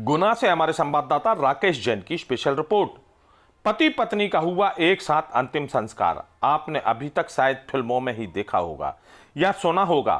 गुना से हमारे संवाददाता राकेश जैन की स्पेशल रिपोर्ट। पति पत्नी का हुआ एक साथ अंतिम संस्कार। आपने अभी तक शायद फिल्मों में ही देखा होगा या सुना होगा,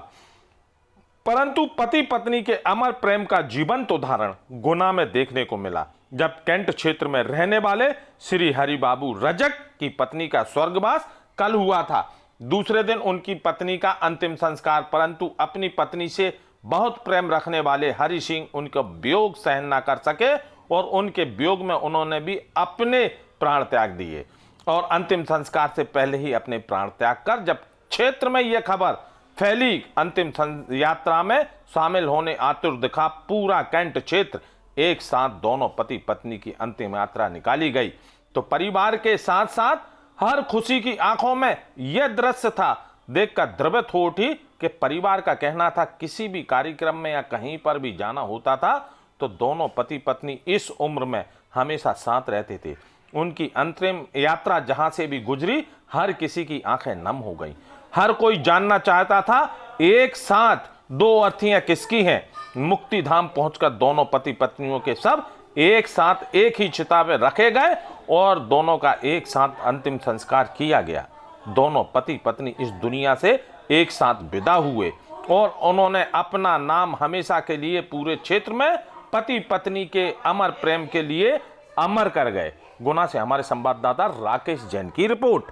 परंतु पति पत्नी के अमर प्रेम का जीवंत उदाहरण गुना में देखने को मिला, जब कैंट क्षेत्र में रहने वाले श्री हरिबाबू रजक की पत्नी का स्वर्गवास कल हुआ था। दूसरे दिन उनकी पत्नी का अंतिम संस्कार, परंतु अपनी पत्नी से बहुत प्रेम रखने वाले हरि सिंह उनका वियोग सहन न कर सके और उनके वियोग में उन्होंने भी अपने प्राण त्याग दिए और अंतिम संस्कार से पहले ही अपने प्राण त्याग कर जब क्षेत्र में यह खबर फैली, अंतिम यात्रा में शामिल होने आतुर दिखा पूरा कैंट क्षेत्र। एक साथ दोनों पति पत्नी की अंतिम यात्रा निकाली गई तो परिवार के साथ साथ हर खुशी की आंखों में यह दृश्य था देखकर द्रवित हो उठी कि परिवार का कहना था किसी भी कार्यक्रम में या कहीं पर भी जाना होता था तो दोनों पति पत्नी इस उम्र में हमेशा साथ रहते थे। उनकी अंतिम यात्रा जहां से भी गुजरी हर किसी की आंखें नम हो गई। हर कोई जानना चाहता था एक साथ दो अर्थियां किसकी हैं। मुक्तिधाम पहुंचकर दोनों पति पत्नियों के सब एक साथ एक ही चिता में रखे गए और दोनों का एक साथ अंतिम संस्कार किया गया। दोनों पति पत्नी इस दुनिया से एक साथ विदा हुए और उन्होंने अपना नाम हमेशा के लिए पूरे क्षेत्र में पति पत्नी के अमर प्रेम के लिए अमर कर गए। गुना से हमारे संवाददाता राकेश जैन की रिपोर्ट।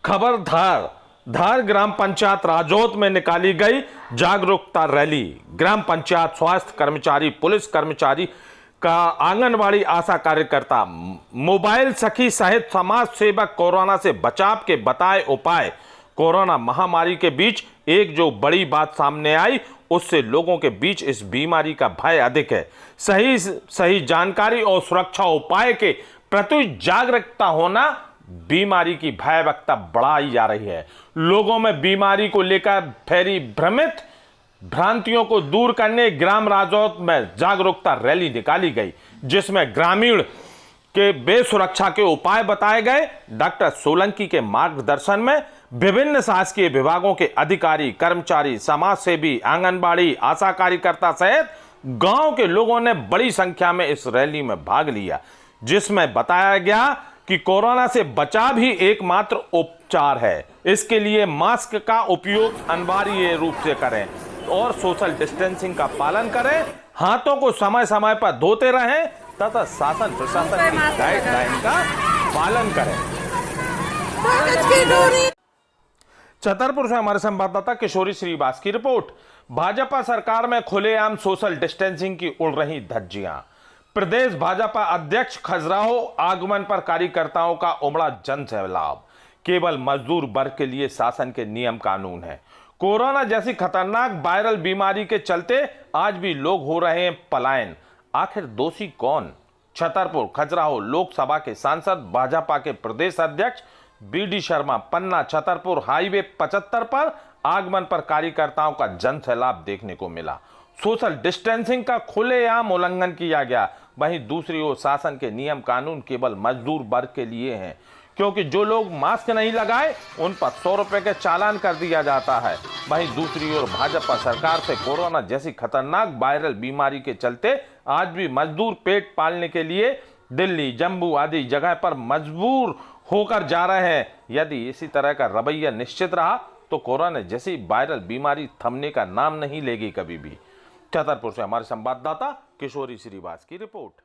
खबर धार ग्राम पंचायत राजौत में निकाली गई जागरूकता रैली। ग्राम पंचायत स्वास्थ्य कर्मचारी, पुलिस कर्मचारी का आंगनवाड़ी आशा कार्यकर्ता, मोबाइल सखी सहित समाज सेवक कोरोना से बचाव के बताए उपाय। कोरोना महामारी के बीच एक जो बड़ी बात सामने आई उससे लोगों के बीच इस बीमारी का भय अधिक है। सही जानकारी और सुरक्षा उपाय के प्रति जागरूकता होना बीमारी की भयावहता बढ़ाई जा रही है। लोगों में बीमारी को लेकर फैली भ्रांतियों को दूर करने ग्राम राजौत में जागरूकता रैली निकाली गई, जिसमें ग्रामीण के बेसुरक्षा के उपाय बताए गए। डॉक्टर सोलंकी के मार्गदर्शन में विभिन्न शासकीय विभागों के अधिकारी, कर्मचारी, समाज सेवी, आंगनबाड़ी आशा कार्यकर्ता सहित गांव के लोगों ने बड़ी संख्या में इस रैली में भाग लिया, जिसमें बताया गया कि कोरोना से बचाव ही एकमात्र उपचार है। इसके लिए मास्क का उपयोग अनिवार्य रूप से करें और सोशल डिस्टेंसिंग का पालन करें, हाथों को समय समय पर धोते रहें तथा शासन प्रशासन की गाइडलाइन का पालन करें। छतरपुर से हमारे संवाददाता किशोरी श्रीवास की रिपोर्ट। भाजपा सरकार में खुलेआम सोशल डिस्टेंसिंग की उड़ रही धज्जियां। प्रदेश भाजपा अध्यक्ष खजुराहो आगमन पर कार्यकर्ताओं का उमड़ा जन सैलाब। केवल मजदूर वर्ग के लिए शासन के नियम कानून है। कोरोना जैसी खतरनाक वायरल बीमारी के चलते आज भी लोग हो रहे हैं पलायन। आखिर दोषी कौन? छतरपुर खजुराहो लोकसभा के सांसद भाजपा के प्रदेश अध्यक्ष बीडी शर्मा पन्ना छतरपुर हाईवे 75 पर आगमन पर कार्यकर्ताओं का जन सैलाब देखने को मिला। सोशल डिस्टेंसिंग का खुलेआम उल्लंघन किया गया। वहीं दूसरी ओर शासन के नियम कानून केवल मजदूर वर्ग के लिए हैं, क्योंकि जो लोग मास्क नहीं लगाए उन पर 100 रुपए के चालान कर दिया जाता है। वहीं दूसरी ओर भाजपा सरकार से कोरोना जैसी खतरनाक वायरल बीमारी के चलते आज भी मजदूर पेट पालने के लिए दिल्ली, जम्मू आदि जगह पर मजबूर होकर जा रहे हैं। यदि इसी तरह का रवैया निश्चित रहा तो कोरोना जैसी वायरल बीमारी थमने का नाम नहीं लेगी कभी भी। छतरपुर से हमारे संवाददाता किशोरी श्रीवास की रिपोर्ट।